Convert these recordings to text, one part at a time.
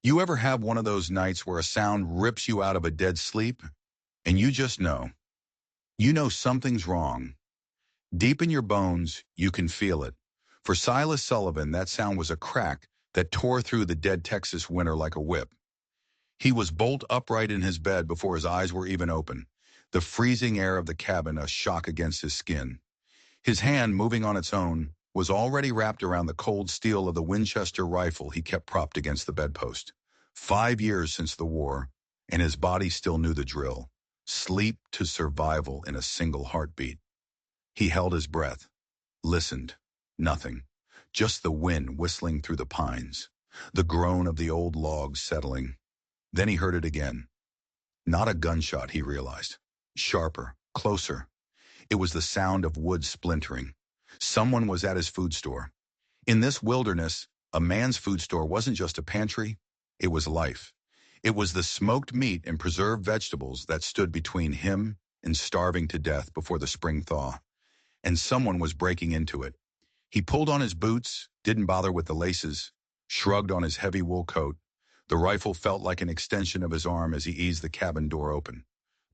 You ever have one of those nights where a sound rips you out of a dead sleep, and you just know? You know something's wrong. Deep in your bones, you can feel it. For Silas Sullivan, that sound was a crack that tore through the dead Texas winter like a whip. He was bolt upright in his bed before his eyes were even open, the freezing air of the cabin a shock against his skin. His hand, moving on its own, was already wrapped around the cold steel of the Winchester rifle he kept propped against the bedpost. 5 years since the war, and his body still knew the drill. Sleep to survival in a single heartbeat. He held his breath, listened. Nothing. Just the wind whistling through the pines, the groan of the old logs settling. Then he heard it again. Not a gunshot, he realized. Sharper, closer. It was the sound of wood splintering. Someone was at his food store. In this wilderness, a man's food store wasn't just a pantry, it was life. It was the smoked meat and preserved vegetables that stood between him and starving to death before the spring thaw. And someone was breaking into it. He pulled on his boots, didn't bother with the laces, shrugged on his heavy wool coat. The rifle felt like an extension of his arm as he eased the cabin door open.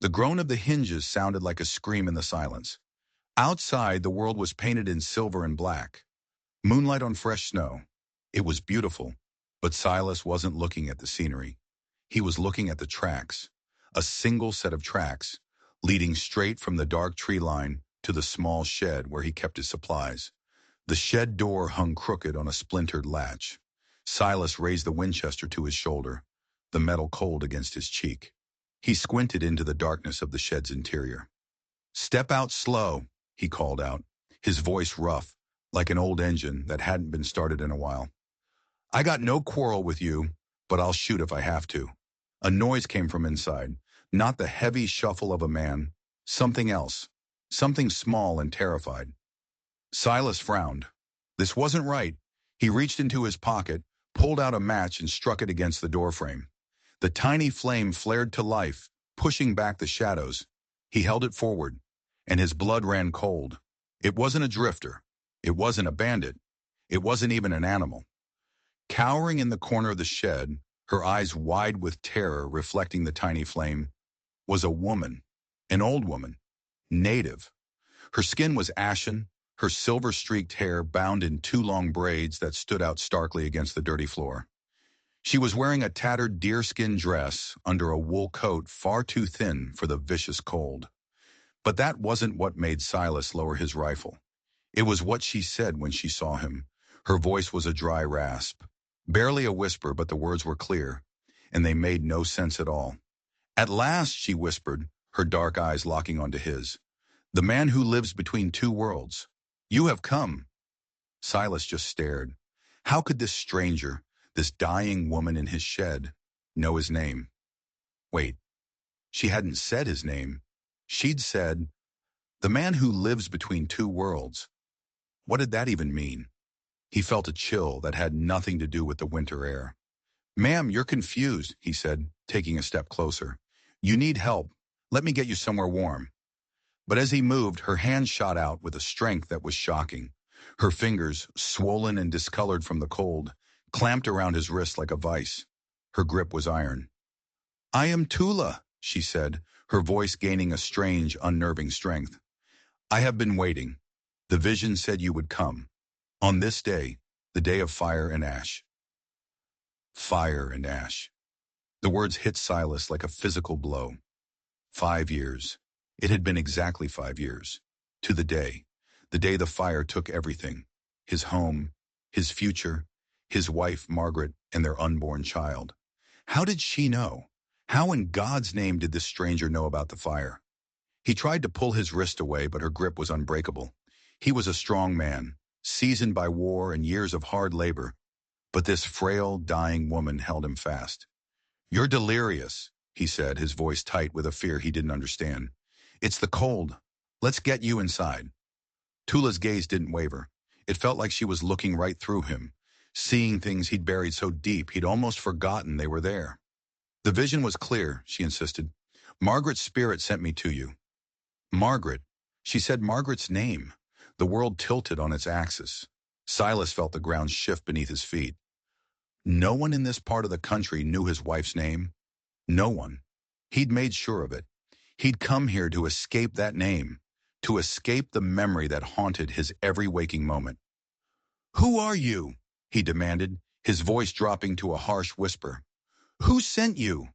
The groan of the hinges sounded like a scream in the silence. Outside, the world was painted in silver and black. Moonlight on fresh snow. It was beautiful, but Silas wasn't looking at the scenery. He was looking at the tracks. A single set of tracks, leading straight from the dark tree line to the small shed where he kept his supplies. The shed door hung crooked on a splintered latch. Silas raised the Winchester to his shoulder, the metal cold against his cheek. He squinted into the darkness of the shed's interior. "Step out slow," he called out, his voice rough, like an old engine that hadn't been started in a while. "I got no quarrel with you, but I'll shoot if I have to." A noise came from inside, not the heavy shuffle of a man, something else, something small and terrified. Silas frowned. This wasn't right. He reached into his pocket, pulled out a match and struck it against the doorframe. The tiny flame flared to life, pushing back the shadows. He held it forward, and his blood ran cold. It wasn't a drifter. It wasn't a bandit. It wasn't even an animal. Cowering in the corner of the shed, her eyes wide with terror reflecting the tiny flame, was a woman, an old woman, native. Her skin was ashen, her silver-streaked hair bound in two long braids that stood out starkly against the dirty floor. She was wearing a tattered deerskin dress under a wool coat far too thin for the vicious cold. But that wasn't what made Silas lower his rifle. It was what she said when she saw him. Her voice was a dry rasp. Barely a whisper, but the words were clear, and they made no sense at all. "At last," she whispered, her dark eyes locking onto his. "The man who lives between two worlds. You have come." Silas just stared. How could this stranger, this dying woman in his shed, know his name? Wait, she hadn't said his name. She'd said, "The man who lives between two worlds." What did that even mean? He felt a chill that had nothing to do with the winter air. "Ma'am, you're confused," he said, taking a step closer. "You need help. Let me get you somewhere warm." But as he moved, her hand shot out with a strength that was shocking. Her fingers, swollen and discolored from the cold, clamped around his wrist like a vice. Her grip was iron. "I am Tula," she said, her voice gaining a strange, unnerving strength. "I have been waiting. The vision said you would come. On this day, the day of fire and ash." Fire and ash. The words hit Silas like a physical blow. 5 years. It had been exactly 5 years. To the day. The day the fire took everything. His home, his future, his wife, Margaret, and their unborn child. How did she know? How in God's name did this stranger know about the fire? He tried to pull his wrist away, but her grip was unbreakable. He was a strong man, seasoned by war and years of hard labor. But this frail, dying woman held him fast. "You're delirious," he said, his voice tight with a fear he didn't understand. "It's the cold. Let's get you inside." Tula's gaze didn't waver. It felt like she was looking right through him, seeing things he'd buried so deep he'd almost forgotten they were there. "The vision was clear," she insisted. "Margaret's spirit sent me to you." Margaret. She said Margaret's name. The world tilted on its axis. Silas felt the ground shift beneath his feet. No one in this part of the country knew his wife's name. No one. He'd made sure of it. He'd come here to escape that name, to escape the memory that haunted his every waking moment. "Who are you?" he demanded, his voice dropping to a harsh whisper. "Who sent you?"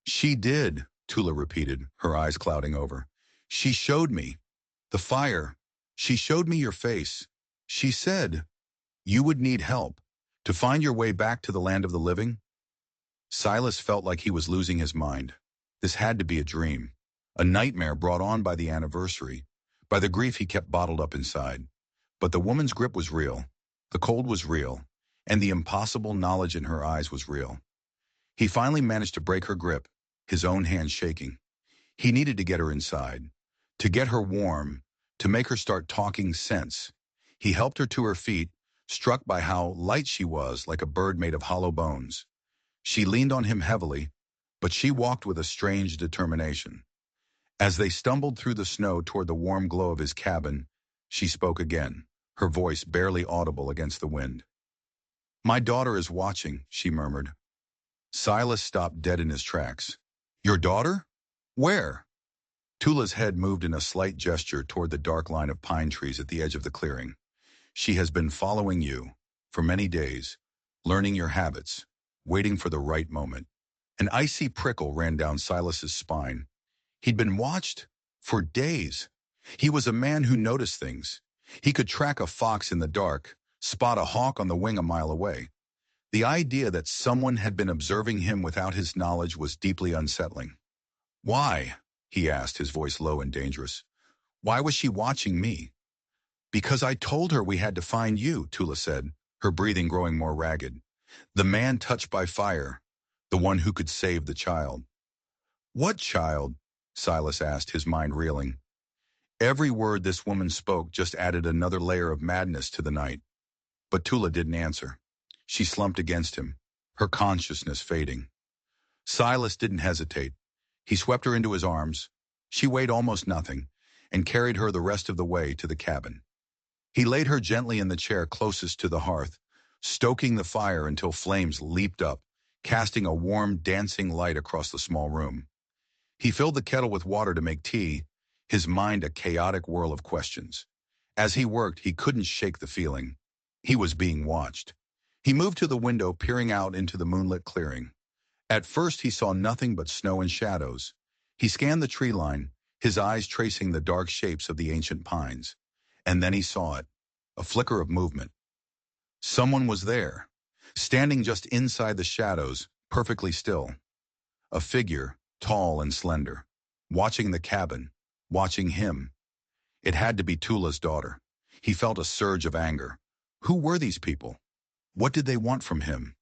"She did," Tula repeated, her eyes clouding over. "She showed me. The fire. She showed me your face. She said you would need help to find your way back to the land of the living." Silas felt like he was losing his mind. This had to be a dream, a nightmare brought on by the anniversary, by the grief he kept bottled up inside. But the woman's grip was real, the cold was real, and the impossible knowledge in her eyes was real. He finally managed to break her grip, his own hand shaking. He needed to get her inside, to get her warm, to make her start talking sense. He helped her to her feet, struck by how light she was, like a bird made of hollow bones. She leaned on him heavily, but she walked with a strange determination. As they stumbled through the snow toward the warm glow of his cabin, she spoke again, her voice barely audible against the wind. "My daughter is watching," she murmured. Silas stopped dead in his tracks. "Your daughter? Where?" Tula's head moved in a slight gesture toward the dark line of pine trees at the edge of the clearing. "She has been following you for many days, learning your habits, waiting for the right moment." An icy prickle ran down Silas's spine. He'd been watched for days. He was a man who noticed things. He could track a fox in the dark, spot a hawk on the wing a mile away. The idea that someone had been observing him without his knowledge was deeply unsettling. "Why?" he asked, his voice low and dangerous. "Why was she watching me?" "Because I told her we had to find you," Tula said, her breathing growing more ragged. "The man touched by fire, the one who could save the child." "What child?" Silas asked, his mind reeling. Every word this woman spoke just added another layer of madness to the night. But Tula didn't answer. She slumped against him, her consciousness fading. Silas didn't hesitate. He swept her into his arms. She weighed almost nothing, and carried her the rest of the way to the cabin. He laid her gently in the chair closest to the hearth, stoking the fire until flames leaped up, casting a warm, dancing light across the small room. He filled the kettle with water to make tea, his mind a chaotic whirl of questions. As he worked, he couldn't shake the feeling. He was being watched. He moved to the window, peering out into the moonlit clearing. At first, he saw nothing but snow and shadows. He scanned the tree line, his eyes tracing the dark shapes of the ancient pines. And then he saw it, a flicker of movement. Someone was there, standing just inside the shadows, perfectly still. A figure, tall and slender, watching the cabin, watching him. It had to be Tula's daughter. He felt a surge of anger. Who were these people? What did they want from him?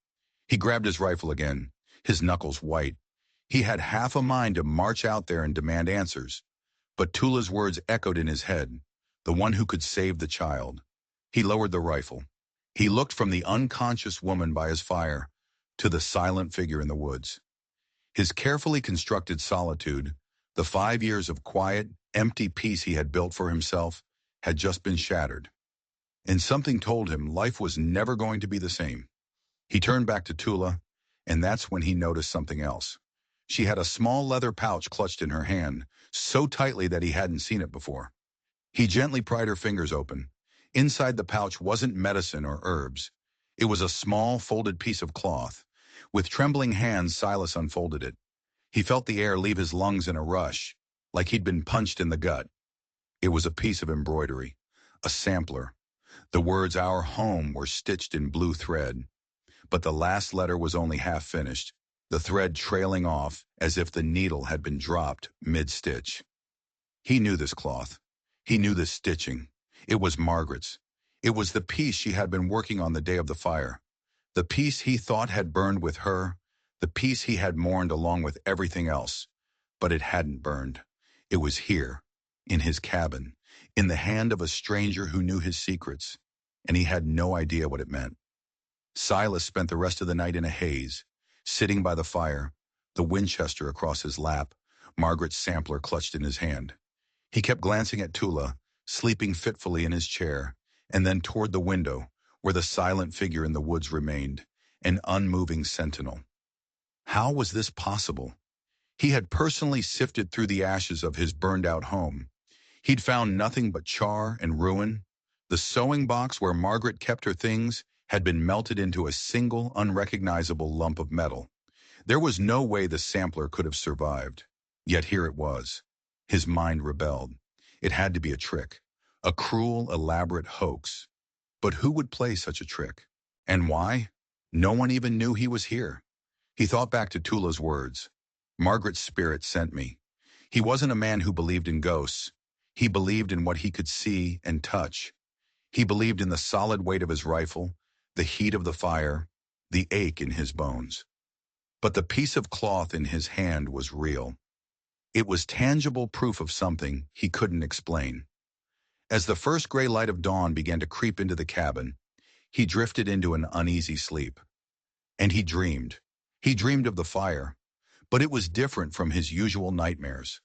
He grabbed his rifle again, his knuckles white. He had half a mind to march out there and demand answers. But Tula's words echoed in his head, the one who could save the child. He lowered the rifle. He looked from the unconscious woman by his fire to the silent figure in the woods. His carefully constructed solitude, the 5 years of quiet, empty peace he had built for himself, had just been shattered. And something told him life was never going to be the same. He turned back to Tula, and that's when he noticed something else. She had a small leather pouch clutched in her hand, so tightly that he hadn't seen it before. He gently pried her fingers open. Inside the pouch wasn't medicine or herbs. It was a small, folded piece of cloth. With trembling hands, Silas unfolded it. He felt the air leave his lungs in a rush, like he'd been punched in the gut. It was a piece of embroidery, a sampler. The words "Our Home" were stitched in blue thread, but the last letter was only half finished, the thread trailing off as if the needle had been dropped mid-stitch. He knew this cloth. He knew this stitching. It was Margaret's. It was the piece she had been working on the day of the fire. The piece he thought had burned with her, the piece he had mourned along with everything else. But it hadn't burned. It was here, in his cabin, in the hand of a stranger who knew his secrets, and he had no idea what it meant. Silas spent the rest of the night in a haze, sitting by the fire, the Winchester across his lap, Margaret's sampler clutched in his hand. He kept glancing at Tula, sleeping fitfully in his chair, and then toward the window, where the silent figure in the woods remained, an unmoving sentinel. How was this possible? He had personally sifted through the ashes of his burned-out home. He'd found nothing but char and ruin. The sewing box where Margaret kept her things had been melted into a single, unrecognizable lump of metal. There was no way the sampler could have survived. Yet here it was. His mind rebelled. It had to be a trick. A cruel, elaborate hoax. But who would play such a trick? And why? No one even knew he was here. He thought back to Tula's words. Margaret's spirit sent me. He wasn't a man who believed in ghosts. He believed in what he could see and touch. He believed in the solid weight of his rifle, the heat of the fire, the ache in his bones. But the piece of cloth in his hand was real. It was tangible proof of something he couldn't explain. As the first gray light of dawn began to creep into the cabin, he drifted into an uneasy sleep. And he dreamed. He dreamed of the fire, but it was different from his usual nightmares.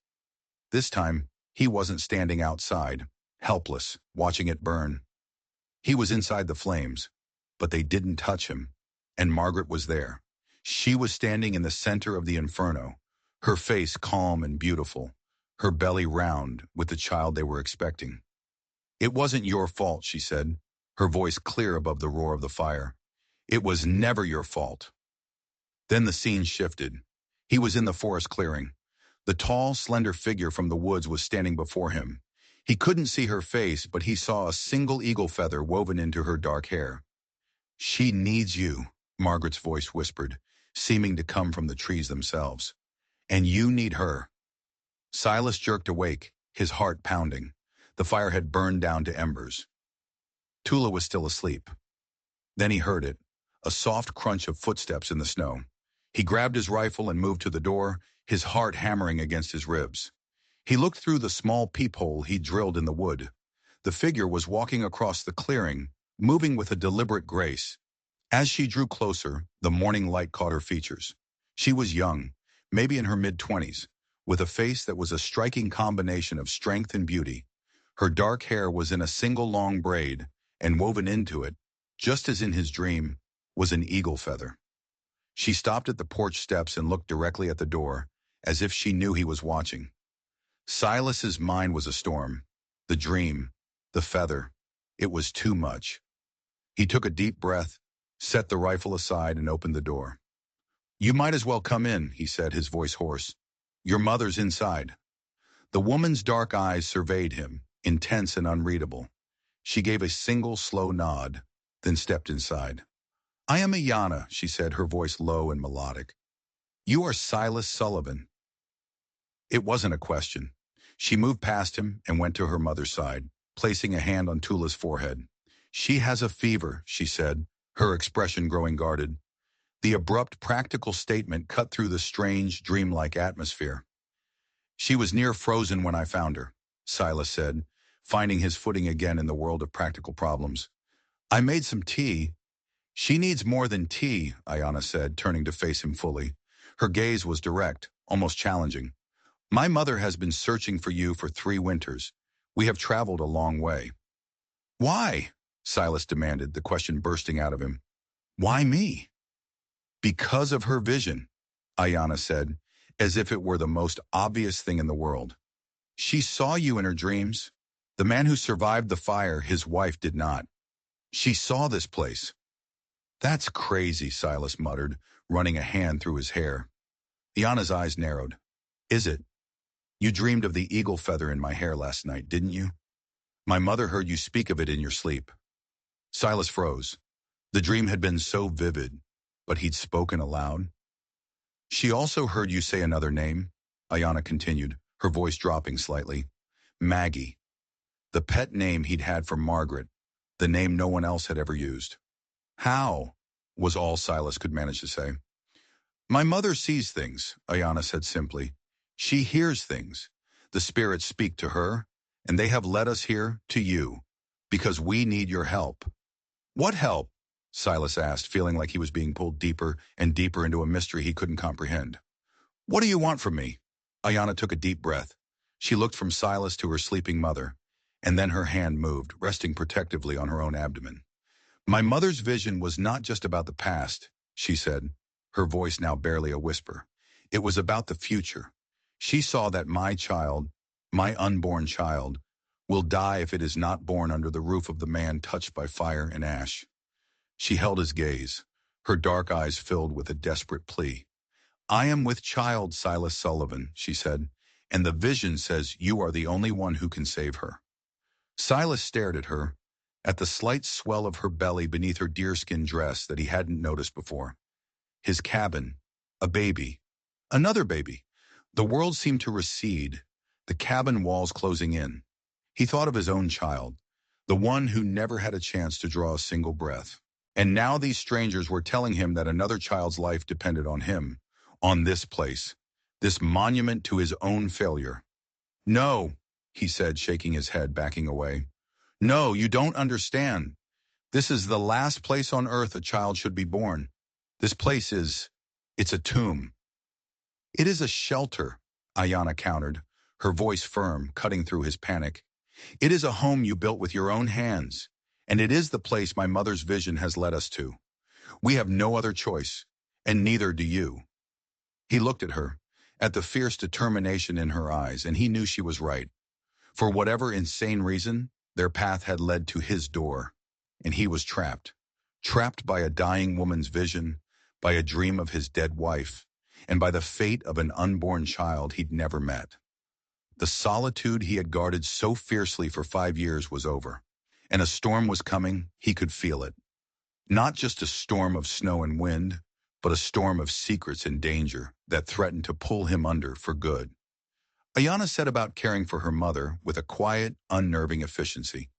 This time, he wasn't standing outside, helpless, watching it burn. He was inside the flames, but they didn't touch him, and Margaret was there. She was standing in the center of the inferno, her face calm and beautiful, her belly round with the child they were expecting. It wasn't your fault, she said, her voice clear above the roar of the fire. It was never your fault. Then the scene shifted. He was in the forest clearing. The tall, slender figure from the woods was standing before him. He couldn't see her face, but he saw a single eagle feather woven into her dark hair. She needs you, Margaret's voice whispered, seeming to come from the trees themselves. And you need her. Silas jerked awake, his heart pounding. The fire had burned down to embers. Tula was still asleep. Then he heard it, a soft crunch of footsteps in the snow. He grabbed his rifle and moved to the door, his heart hammering against his ribs. He looked through the small peephole he'd drilled in the wood. The figure was walking across the clearing, moving with a deliberate grace. As she drew closer, the morning light caught her features. She was young, maybe in her mid-20s, with a face that was a striking combination of strength and beauty. Her dark hair was in a single long braid, and woven into it, just as in his dream, was an eagle feather. She stopped at the porch steps and looked directly at the door, as if she knew he was watching. Silas's mind was a storm. The dream, the feather, it was too much. He took a deep breath, set the rifle aside, and opened the door. You might as well come in, he said, his voice hoarse. Your mother's inside. The woman's dark eyes surveyed him, intense and unreadable. She gave a single slow nod, then stepped inside. I am Ayana, she said, her voice low and melodic. You are Silas Sullivan. It wasn't a question. She moved past him and went to her mother's side, placing a hand on Tula's forehead. She has a fever, she said, her expression growing guarded. The abrupt, practical statement cut through the strange, dreamlike atmosphere. She was near frozen when I found her, Silas said, finding his footing again in the world of practical problems. I made some tea. She needs more than tea, Ayana said, turning to face him fully. Her gaze was direct, almost challenging. My mother has been searching for you for 3 winters. We have traveled a long way. Why? Silas demanded, the question bursting out of him. Why me? Because of her vision, Ayana said, as if it were the most obvious thing in the world. She saw you in her dreams. The man who survived the fire, his wife did not. She saw this place. That's crazy, Silas muttered, running a hand through his hair. Ayana's eyes narrowed. Is it? You dreamed of the eagle feather in my hair last night, didn't you? My mother heard you speak of it in your sleep. Silas froze. The dream had been so vivid, but he'd spoken aloud. She also heard you say another name, Ayana continued, her voice dropping slightly. Maggie. The pet name he'd had for Margaret, the name no one else had ever used. How? Was all Silas could manage to say. My mother sees things, Ayana said simply. She hears things. The spirits speak to her, and they have led us here to you, because we need your help. What help? Silas asked, feeling like he was being pulled deeper and deeper into a mystery he couldn't comprehend. What do you want from me? Ayana took a deep breath. She looked from Silas to her sleeping mother, and then her hand moved, resting protectively on her own abdomen. My mother's vision was not just about the past. she said, her voice now barely a whisper. It was about the future. She saw that my unborn child, will die if it is not born under the roof of the man touched by fire and ash. She held his gaze, her dark eyes filled with a desperate plea. I am with child, Silas Sullivan, she said, and the vision says you are the only one who can save her. Silas stared at her, at the slight swell of her belly beneath her deerskin dress that he hadn't noticed before. His cabin, a baby, another baby. The world seemed to recede, the cabin walls closing in. He thought of his own child, the one who never had a chance to draw a single breath. And now these strangers were telling him that another child's life depended on him, on this place, this monument to his own failure. No, he said, shaking his head, backing away. No, you don't understand. This is the last place on earth a child should be born. This place it's a tomb. It is a shelter, Ayana countered, her voice firm, cutting through his panic. It is a home you built with your own hands, and it is the place my mother's vision has led us to. We have no other choice, and neither do you. He looked at her, at the fierce determination in her eyes, and he knew she was right. For whatever insane reason, their path had led to his door, and he was trapped by a dying woman's vision, by a dream of his dead wife, and by the fate of an unborn child he'd never met. The solitude he had guarded so fiercely for 5 years was over, and a storm was coming. He could feel it. Not just a storm of snow and wind, but a storm of secrets and danger that threatened to pull him under for good. Ayana set about caring for her mother with a quiet, unnerving efficiency.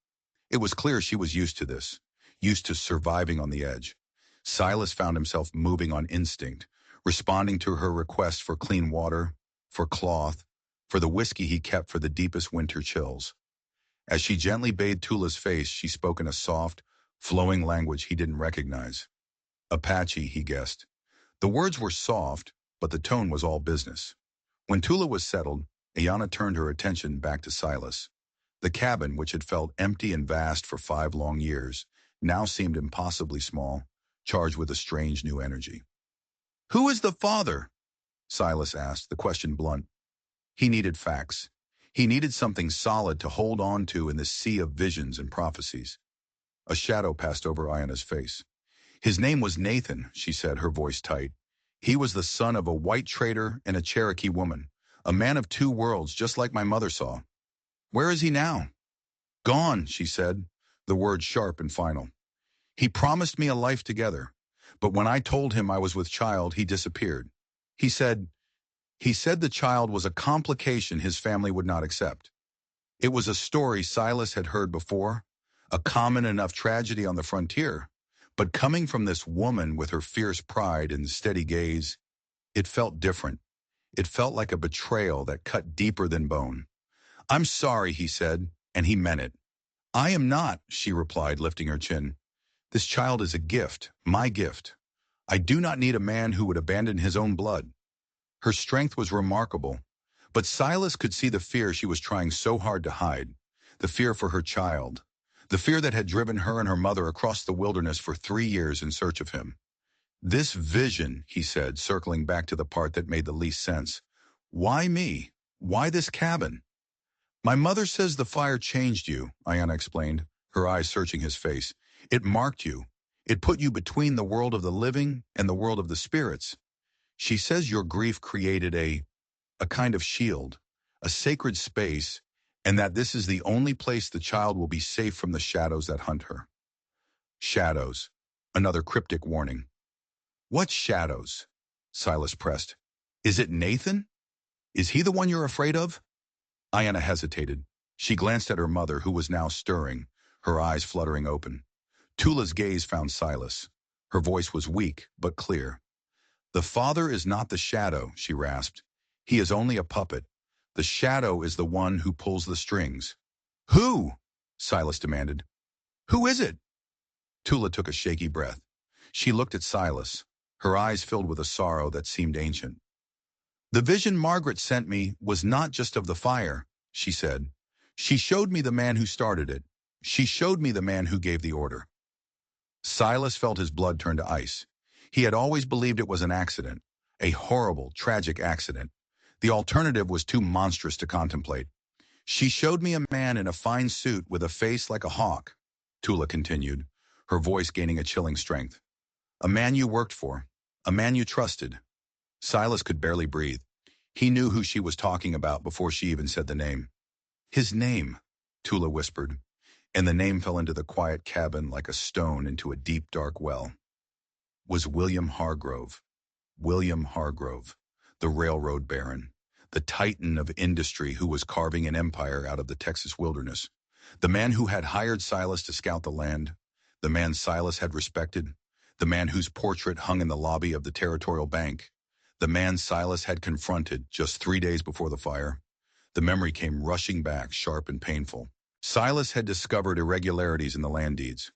It was clear she was used to this, used to surviving on the edge. Silas found himself moving on instinct, responding to her requests for clean water, for cloth, for the whiskey he kept for the deepest winter chills. As she gently bathed Tula's face, she spoke in a soft, flowing language he didn't recognize. Apache, he guessed. The words were soft, but the tone was all business. When Tula was settled, Ayana turned her attention back to Silas. The cabin, which had felt empty and vast for 5 long years, now seemed impossibly small, charged with a strange new energy. Who is the father? Silas asked, the question blunt. He needed facts. He needed something solid to hold on to in this sea of visions and prophecies. A shadow passed over Ayana's face. His name was Nathan, she said, her voice tight. He was the son of a white trader and a Cherokee woman, a man of 2 worlds, just like my mother saw. Where is he now? Gone, she said, the word sharp and final. He promised me a life together, but when I told him I was with child, he disappeared. He said the child was a complication his family would not accept. It was a story Silas had heard before, a common enough tragedy on the frontier, but coming from this woman with her fierce pride and steady gaze, it felt different. It felt like a betrayal that cut deeper than bone. I'm sorry, he said, and he meant it. I am not, she replied, lifting her chin. This child is a gift, my gift. I do not need a man who would abandon his own blood. Her strength was remarkable, but Silas could see the fear she was trying so hard to hide, the fear for her child, the fear that had driven her and her mother across the wilderness for 3 years in search of him. This vision, he said, circling back to the part that made the least sense. Why me? Why this cabin? My mother says the fire changed you, Ayana explained, her eyes searching his face. It marked you. It put you between the world of the living and the world of the spirits. She says your grief created a kind of shield, a sacred space, and that this is the only place the child will be safe from the shadows that hunt her. Shadows. Another cryptic warning. What shadows? Silas pressed. Is it Nathan? Is he the one you're afraid of? Ayana hesitated. She glanced at her mother, who was now stirring, her eyes fluttering open. Tula's gaze found Silas. Her voice was weak, but clear. The father is not the shadow, she rasped. He is only a puppet. The shadow is the one who pulls the strings. Who? Silas demanded. Who is it? Tula took a shaky breath. She looked at Silas, her eyes filled with a sorrow that seemed ancient. The vision Margaret sent me was not just of the fire, she said. She showed me the man who started it. She showed me the man who gave the order. Silas felt his blood turn to ice. He had always believed it was an accident, a horrible, tragic accident. The alternative was too monstrous to contemplate. She showed me a man in a fine suit with a face like a hawk, Tula continued, her voice gaining a chilling strength. A man you worked for, a man you trusted. Silas could barely breathe. He knew who she was talking about before she even said the name. His name, Tula whispered, and the name fell into the quiet cabin like a stone into a deep, dark well. Was William Hargrove. William Hargrove, the railroad baron, the titan of industry who was carving an empire out of the Texas wilderness, the man who had hired Silas to scout the land, the man Silas had respected, the man whose portrait hung in the lobby of the Territorial Bank, the man Silas had confronted just 3 days before the fire. The memory came rushing back, sharp and painful. Silas had discovered irregularities in the land deeds,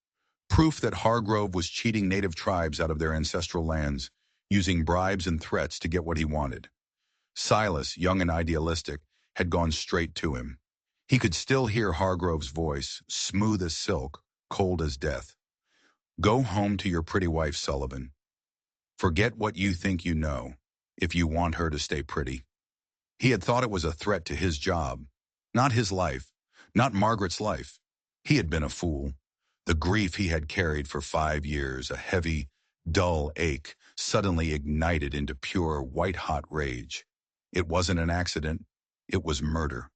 proof that Hargrove was cheating native tribes out of their ancestral lands, using bribes and threats to get what he wanted. Silas, young and idealistic, had gone straight to him. He could still hear Hargrove's voice, smooth as silk, cold as death. Go home to your pretty wife, Sullivan. Forget what you think you know, if you want her to stay pretty. He had thought it was a threat to his job, not his life, not Margaret's life. He had been a fool. The grief he had carried for 5 years, a heavy, dull ache, suddenly ignited into pure, white-hot rage. It wasn't an accident. It was murder.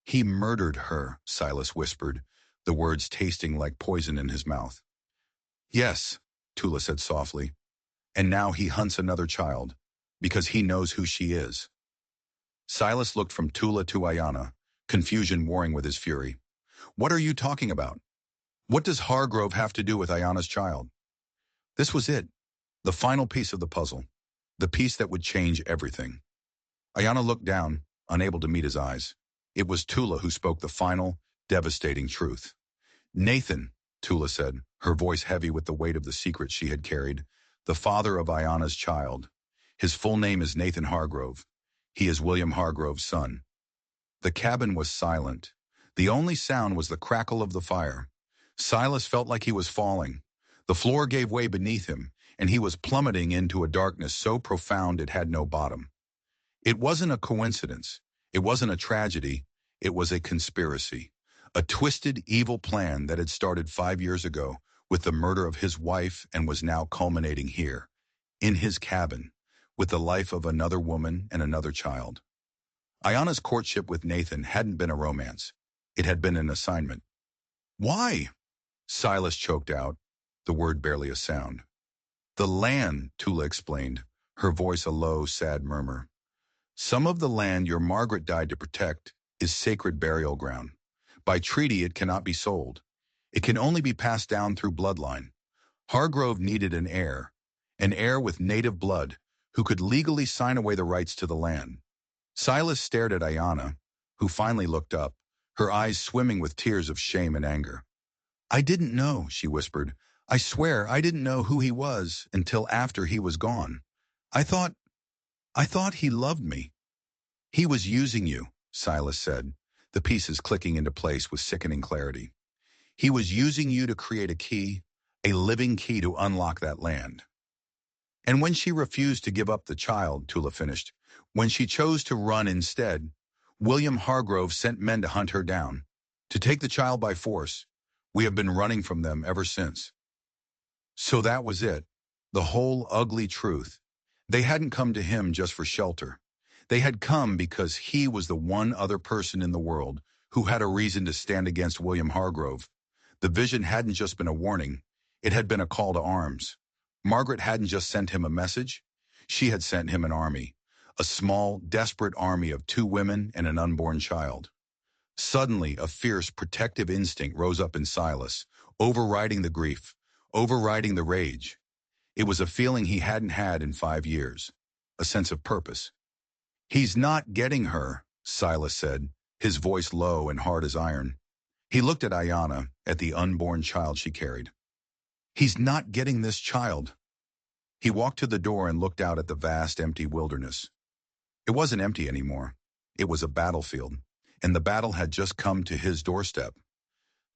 He murdered her, Silas whispered, the words tasting like poison in his mouth. Yes, Tula said softly, and now he hunts another child, because he knows who she is. Silas looked from Tula to Ayanna, confusion warring with his fury. What are you talking about? What does Hargrove have to do with Ayanna's child? This was it, the final piece of the puzzle, the piece that would change everything. Ayanna looked down, unable to meet his eyes. It was Tula who spoke the final, devastating truth. Nathan, Tula said, her voice heavy with the weight of the secret she had carried, the father of Ayanna's child. His full name is Nathan Hargrove. He is William Hargrove's son. The cabin was silent. The only sound was the crackle of the fire. Silas felt like he was falling. The floor gave way beneath him, and he was plummeting into a darkness so profound it had no bottom. It wasn't a coincidence. It wasn't a tragedy. It was a conspiracy. A twisted, evil plan that had started 5 years ago with the murder of his wife and was now culminating here, in his cabin, with the life of another woman and another child. Ayanna's courtship with Nathan hadn't been a romance. It had been an assignment. Why? Silas choked out, the word barely a sound. The land, Tula explained, her voice a low, sad murmur. Some of the land your Margaret died to protect is sacred burial ground. By treaty, it cannot be sold. It can only be passed down through bloodline. Hargrove needed an heir with native blood, who could legally sign away the rights to the land. Silas stared at Ayanna, who finally looked up, her eyes swimming with tears of shame and anger. I didn't know, she whispered. I swear I didn't know who he was until after he was gone. I thought he loved me. He was using you, Silas said, the pieces clicking into place with sickening clarity. He was using you to create a key, a living key to unlock that land. And when she refused to give up the child, Tula finished, when she chose to run instead, William Hargrove sent men to hunt her down, to take the child by force. We have been running from them ever since. So that was it, the whole ugly truth. They hadn't come to him just for shelter. They had come because he was the one other person in the world who had a reason to stand against William Hargrove. The vision hadn't just been a warning, it had been a call to arms. Margaret hadn't just sent him a message, she had sent him an army, a small, desperate army of 2 women and an unborn child. Suddenly, a fierce, protective instinct rose up in Silas, overriding the grief, overriding the rage. It was a feeling he hadn't had in 5 years, a sense of purpose. He's not getting her, Silas said, his voice low and hard as iron. He looked at Ayanna, at the unborn child she carried. He's not getting this child. He walked to the door and looked out at the vast, empty wilderness. It wasn't empty anymore. It was a battlefield, and the battle had just come to his doorstep.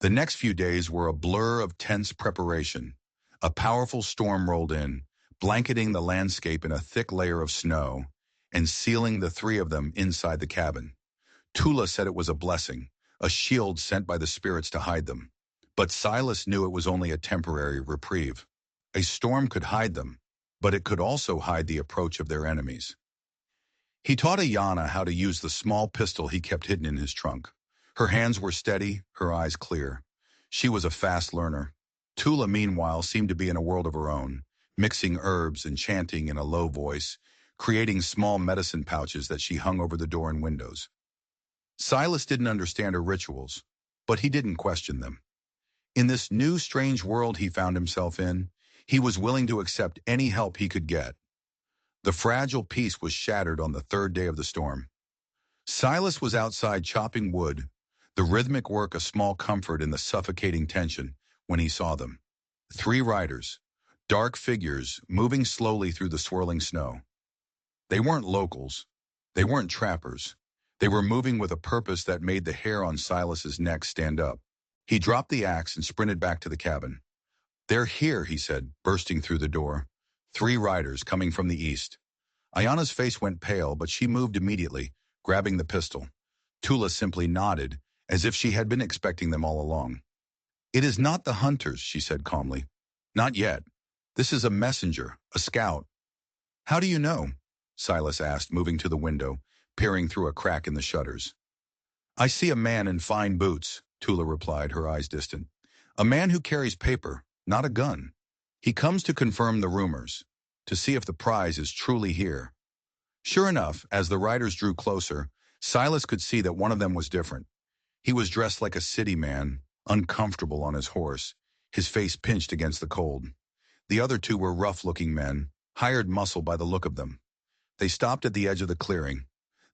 The next few days were a blur of tense preparation. A powerful storm rolled in, blanketing the landscape in a thick layer of snow and sealing the three of them inside the cabin. Tula said it was a blessing, a shield sent by the spirits to hide them. But Silas knew it was only a temporary reprieve. A storm could hide them, but it could also hide the approach of their enemies. He taught Ayana how to use the small pistol he kept hidden in his trunk. Her hands were steady, her eyes clear. She was a fast learner. Tula, meanwhile, seemed to be in a world of her own, mixing herbs and chanting in a low voice, creating small medicine pouches that she hung over the door and windows. Silas didn't understand her rituals, but he didn't question them. In this new, strange world he found himself in, he was willing to accept any help he could get. The fragile peace was shattered on the third day of the storm. Silas was outside chopping wood, the rhythmic work a small comfort in the suffocating tension, when he saw them. Three riders, dark figures moving slowly through the swirling snow. They weren't locals. They weren't trappers. They were moving with a purpose that made the hair on Silas's neck stand up. He dropped the axe and sprinted back to the cabin. "They're here," he said, bursting through the door. Three riders coming from the east. Ayana's face went pale, but she moved immediately, grabbing the pistol. Tula simply nodded, as if she had been expecting them all along. "It is not the hunters," she said calmly. "Not yet. This is a messenger, a scout." "How do you know?" Silas asked, moving to the window, peering through a crack in the shutters. "I see a man in fine boots," Tula replied, her eyes distant. "A man who carries paper, not a gun. He comes to confirm the rumors, to see if the prize is truly here." Sure enough, as the riders drew closer, Silas could see that one of them was different. He was dressed like a city man, uncomfortable on his horse, his face pinched against the cold. The other two were rough-looking men, hired muscle by the look of them. They stopped at the edge of the clearing.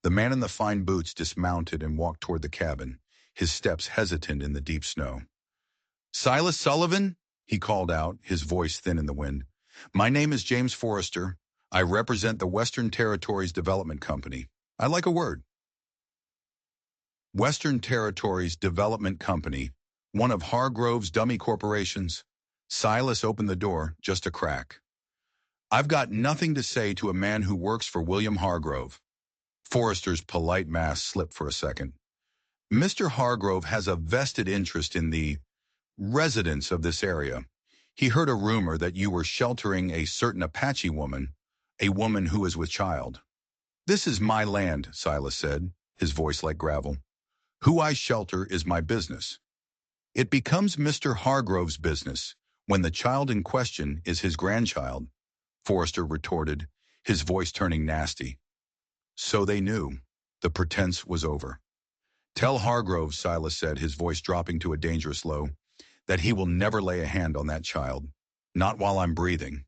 The man in the fine boots dismounted and walked toward the cabin, his steps hesitant in the deep snow. "Silas Sullivan?" he called out, his voice thin in the wind. "My name is James Forrester. I represent the Western Territories Development Company. I like a word." Western Territories Development Company, one of Hargrove's dummy corporations. Silas opened the door just a crack. "I've got nothing to say to a man who works for William Hargrove." Forrester's polite mask slipped for a second. "Mr. Hargrove has a vested interest in the residents of this area. He heard a rumor that you were sheltering a certain Apache woman, a woman who is with child." "This is my land," Silas said, his voice like gravel. "Who I shelter is my business. It becomes Mr. Hargrove's business when the child in question is his grandchild," Forrester retorted, his voice turning nasty. So they knew. The pretense was over. "Tell Hargrove," Silas said, his voice dropping to a dangerous low, "that he will never lay a hand on that child. Not while I'm breathing."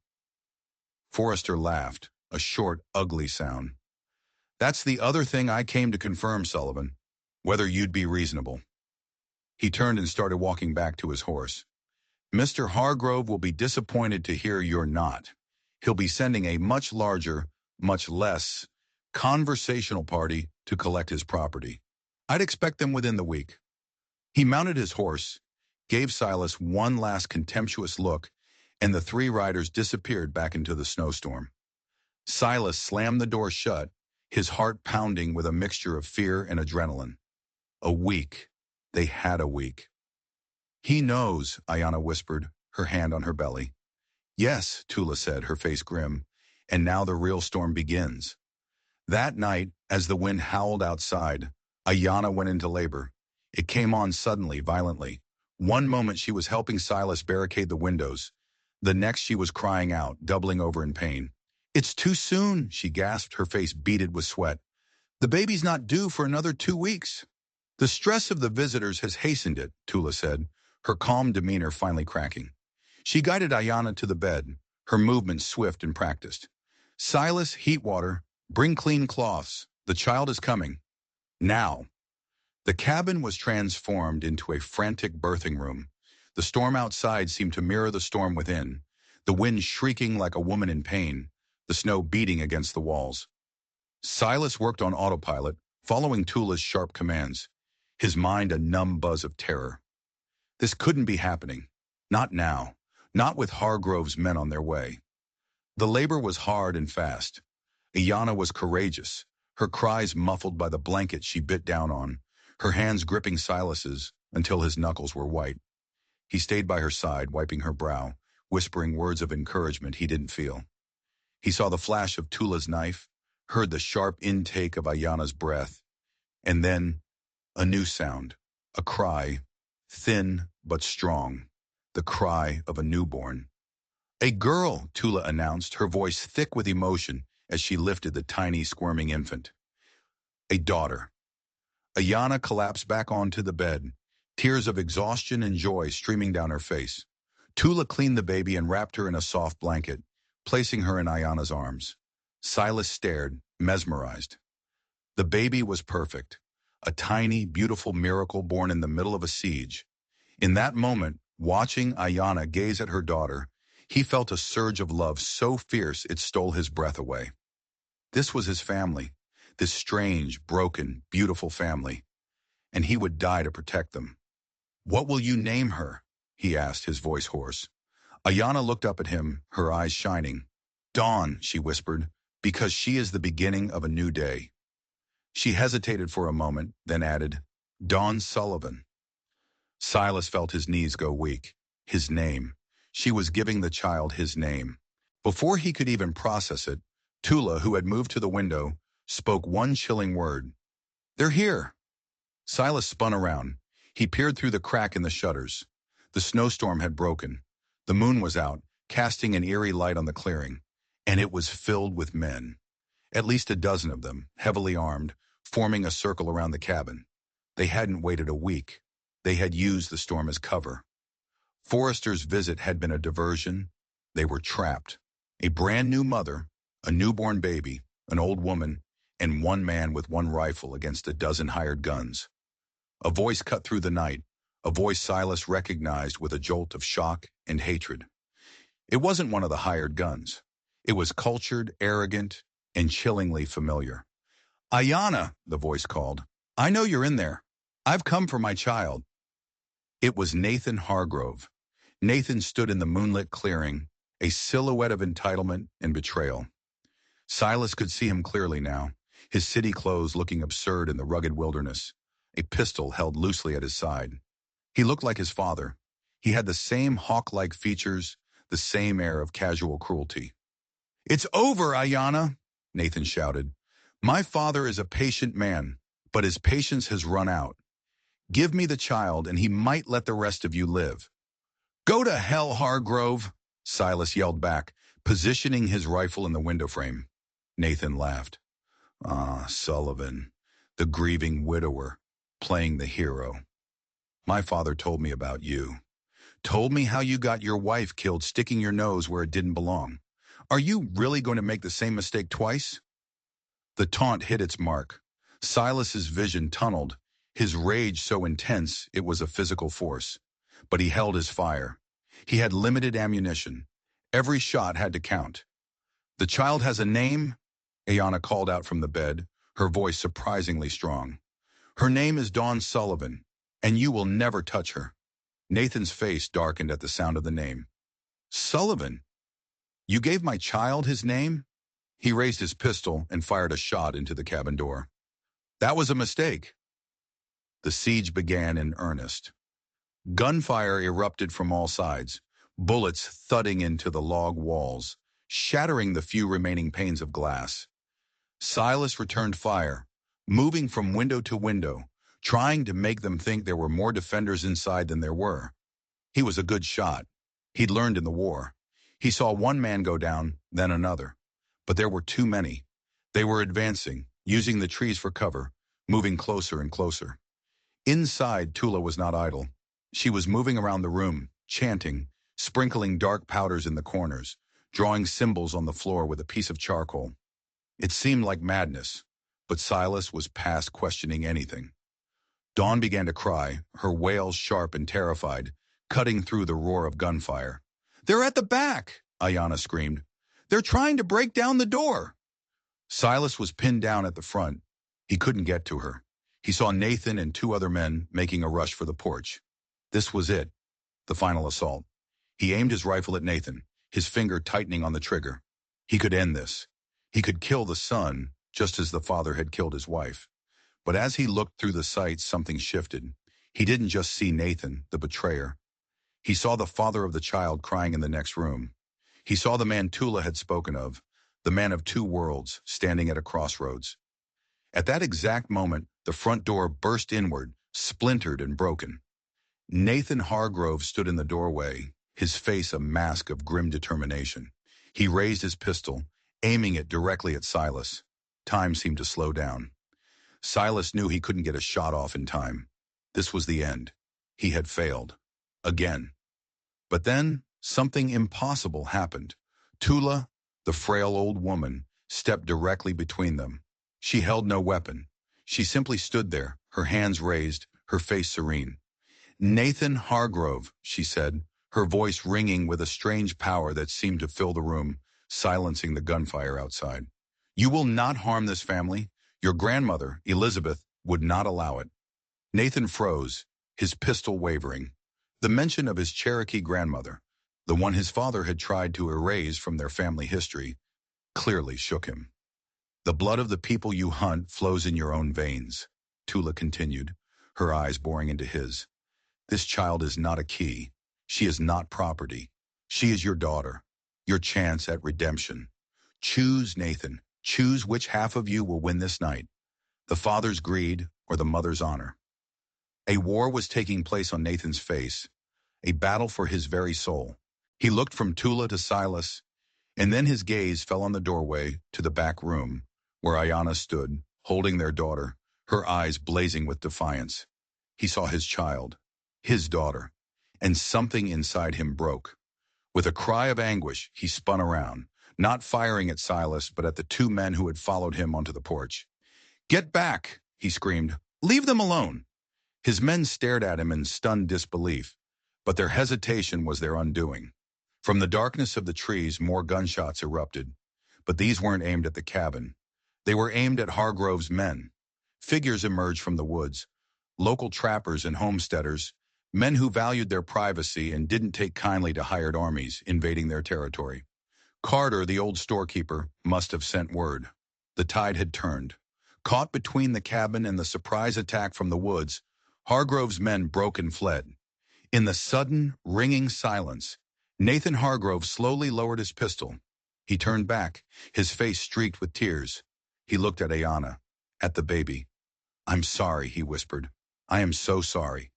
Forrester laughed, a short, ugly sound. "That's the other thing I came to confirm, Sullivan. Whether you'd be reasonable." He turned and started walking back to his horse. "Mr. Hargrove will be disappointed to hear you're not. He'll be sending a much larger, much less conversational party to collect his property. I'd expect them within the week." He mounted his horse, gave Silas one last contemptuous look, and the three riders disappeared back into the snowstorm. Silas slammed the door shut, his heart pounding with a mixture of fear and adrenaline. A week. They had a week. "He knows," Ayana whispered, her hand on her belly. "Yes," Tula said, her face grim, "and now the real storm begins." That night, as the wind howled outside, Ayana went into labor. It came on suddenly, violently. One moment she was helping Silas barricade the windows. The next she was crying out, doubling over in pain. "It's too soon," she gasped, her face beaded with sweat. "The baby's not due for another 2 weeks." "The stress of the visitors has hastened it," Tula said, her calm demeanor finally cracking. She guided Ayana to the bed, her movements swift and practiced. "Silas, heat water. Bring clean cloths. The child is coming. Now." The cabin was transformed into a frantic birthing room. The storm outside seemed to mirror the storm within, the wind shrieking like a woman in pain, the snow beating against the walls. Silas worked on autopilot, following Tula's sharp commands, his mind a numb buzz of terror. This couldn't be happening. Not now. Not with Hargrove's men on their way. The labor was hard and fast. Ayanna was courageous, her cries muffled by the blanket she bit down on, her hands gripping Silas's until his knuckles were white. He stayed by her side, wiping her brow, whispering words of encouragement he didn't feel. He saw the flash of Tula's knife, heard the sharp intake of Ayanna's breath, and then a new sound, a cry, thin but strong, the cry of a newborn. "A girl," Tula announced, her voice thick with emotion as she lifted the tiny, squirming infant. "A daughter." Ayanna collapsed back onto the bed, tears of exhaustion and joy streaming down her face. Tula cleaned the baby and wrapped her in a soft blanket, placing her in Ayanna's arms. Silas stared, mesmerized. The baby was perfect, a tiny, beautiful miracle born in the middle of a siege. In that moment, watching Ayanna gaze at her daughter, he felt a surge of love so fierce it stole his breath away. This was his family, this strange, broken, beautiful family, and he would die to protect them. "What will you name her?" he asked, his voice hoarse. Ayanna looked up at him, her eyes shining. "Dawn," she whispered, "because she is the beginning of a new day." She hesitated for a moment, then added, "Dawn Sullivan." Silas felt his knees go weak. His name. She was giving the child his name. Before he could even process it, Tula, who had moved to the window, spoke one chilling word. "They're here." Silas spun around. He peered through the crack in the shutters. The snowstorm had broken. The moon was out, casting an eerie light on the clearing, and it was filled with men. At least a dozen of them, heavily armed, forming a circle around the cabin. They hadn't waited a week. They had used the storm as cover. Forrester's visit had been a diversion. They were trapped. A brand new mother, a newborn baby, an old woman, and one man with one rifle against a dozen hired guns. A voice cut through the night, a voice Silas recognized with a jolt of shock and hatred. It wasn't one of the hired guns. It was cultured, arrogant, and chillingly familiar. "Ayanna," the voice called. "I know you're in there. I've come for my child." It was Nathan Hargrove. Nathan stood in the moonlit clearing, a silhouette of entitlement and betrayal. Silas could see him clearly now, his city clothes looking absurd in the rugged wilderness, a pistol held loosely at his side. He looked like his father. He had the same hawk-like features, the same air of casual cruelty. "It's over, Ayanna," Nathan shouted. "My father is a patient man, but his patience has run out. Give me the child, and he might let the rest of you live." "Go to hell, Hargrove," Silas yelled back, positioning his rifle in the window frame. Nathan laughed. "Ah, Sullivan, the grieving widower, playing the hero. My father told me about you. Told me how you got your wife killed sticking your nose where it didn't belong. Are you really going to make the same mistake twice?" The taunt hit its mark. Silas's vision tunneled, his rage so intense it was a physical force. But he held his fire. He had limited ammunition. Every shot had to count. "The child has a name?" Ayanna called out from the bed, her voice surprisingly strong. "Her name is Dawn Sullivan, and you will never touch her." Nathan's face darkened at the sound of the name. "Sullivan? You gave my child his name?" He raised his pistol and fired a shot into the cabin door. "That was a mistake." The siege began in earnest. Gunfire erupted from all sides, bullets thudding into the log walls, shattering the few remaining panes of glass. Silas returned fire, moving from window to window, trying to make them think there were more defenders inside than there were. He was a good shot. He'd learned in the war. He saw one man go down, then another. But there were too many. They were advancing, using the trees for cover, moving closer and closer. Inside, Tula was not idle. She was moving around the room, chanting, sprinkling dark powders in the corners, drawing symbols on the floor with a piece of charcoal. It seemed like madness, but Silas was past questioning anything. Dawn began to cry, her wails sharp and terrified, cutting through the roar of gunfire. "They're at the back!" Ayanna screamed. "They're trying to break down the door!" Silas was pinned down at the front. He couldn't get to her. He saw Nathan and two other men making a rush for the porch. This was it, the final assault. He aimed his rifle at Nathan, his finger tightening on the trigger. He could end this. He could kill the son, just as the father had killed his wife. But as he looked through the sights, something shifted. He didn't just see Nathan, the betrayer. He saw the father of the child crying in the next room. He saw the man Tula had spoken of, the man of two worlds, standing at a crossroads. At that exact moment, the front door burst inward, splintered and broken. Nathan Hargrove stood in the doorway, his face a mask of grim determination. He raised his pistol, aiming it directly at Silas. Time seemed to slow down. Silas knew he couldn't get a shot off in time. This was the end. He had failed. Again. But then, something impossible happened. Tula, the frail old woman, stepped directly between them. She held no weapon. She simply stood there, her hands raised, her face serene. "Nathan Hargrove," she said, her voice ringing with a strange power that seemed to fill the room, silencing the gunfire outside. "You will not harm this family. Your grandmother, Elizabeth, would not allow it." Nathan froze, his pistol wavering. The mention of his Cherokee grandmother, the one his father had tried to erase from their family history, clearly shook him. "The blood of the people you hunt flows in your own veins," Tula continued, her eyes boring into his. "This child is not a key. She is not property. She is your daughter, your chance at redemption. Choose, Nathan. Choose which half of you will win this night, the father's greed or the mother's honor." A war was taking place on Nathan's face, a battle for his very soul. He looked from Tula to Silas, and then his gaze fell on the doorway to the back room, where Ayanna stood, holding their daughter, her eyes blazing with defiance. He saw his child, his daughter, and something inside him broke. With a cry of anguish, he spun around, not firing at Silas, but at the two men who had followed him onto the porch. "Get back!" he screamed. "Leave them alone!" His men stared at him in stunned disbelief, but their hesitation was their undoing. From the darkness of the trees, more gunshots erupted, but these weren't aimed at the cabin. They were aimed at Hargrove's men. Figures emerged from the woods, local trappers and homesteaders, men who valued their privacy and didn't take kindly to hired armies invading their territory. Carter, the old storekeeper, must have sent word. The tide had turned. Caught between the cabin and the surprise attack from the woods, Hargrove's men broke and fled. In the sudden, ringing silence, Nathan Hargrove slowly lowered his pistol. He turned back, his face streaked with tears. He looked at Ayanna, at the baby. "I'm sorry," he whispered. "I am so sorry."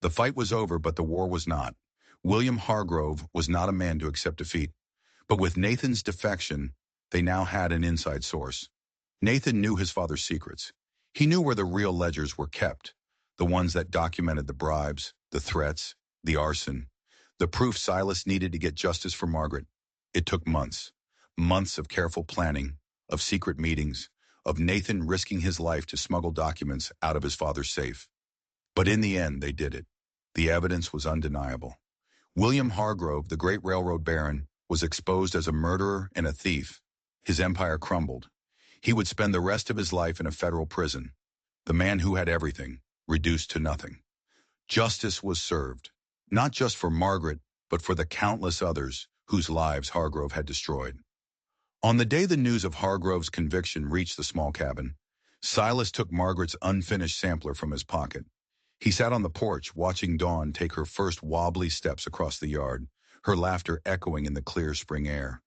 The fight was over, but the war was not. William Hargrove was not a man to accept defeat. But with Nathan's defection, they now had an inside source. Nathan knew his father's secrets. He knew where the real ledgers were kept, the ones that documented the bribes, the threats, the arson, the proof Silas needed to get justice for Margaret. It took months, months of careful planning, of secret meetings, of Nathan risking his life to smuggle documents out of his father's safe. But in the end, they did it. The evidence was undeniable. William Hargrove, the great railroad baron, was exposed as a murderer and a thief. His empire crumbled. He would spend the rest of his life in a federal prison. The man who had everything, reduced to nothing. Justice was served, not just for Margaret, but for the countless others whose lives Hargrove had destroyed. On the day the news of Hargrove's conviction reached the small cabin, Silas took Margaret's unfinished sampler from his pocket. He sat on the porch, watching Dawn take her first wobbly steps across the yard, her laughter echoing in the clear spring air.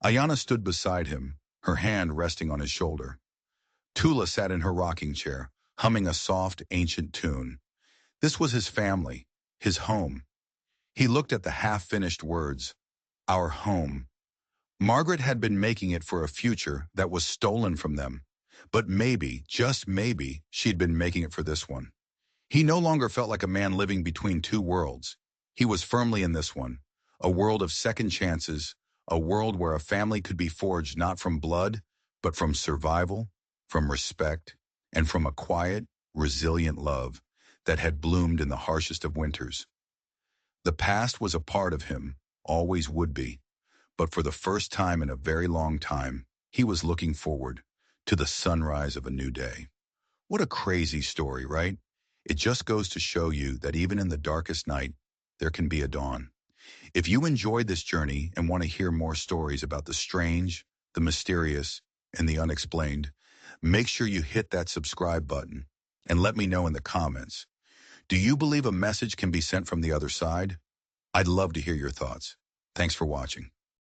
Ayanna stood beside him, her hand resting on his shoulder. Tula sat in her rocking chair, humming a soft, ancient tune. This was his family, his home. He looked at the half-finished words, "Our home." Margaret had been making it for a future that was stolen from them. But maybe, just maybe, she'd been making it for this one. He no longer felt like a man living between two worlds. He was firmly in this one, a world of second chances, a world where a family could be forged not from blood, but from survival, from respect, and from a quiet, resilient love that had bloomed in the harshest of winters. The past was a part of him, always would be, but for the first time in a very long time, he was looking forward to the sunrise of a new day. What a crazy story, right? It just goes to show you that even in the darkest night, there can be a dawn. If you enjoyed this journey and want to hear more stories about the strange, the mysterious, and the unexplained, make sure you hit that subscribe button and let me know in the comments. Do you believe a message can be sent from the other side? I'd love to hear your thoughts. Thanks for watching.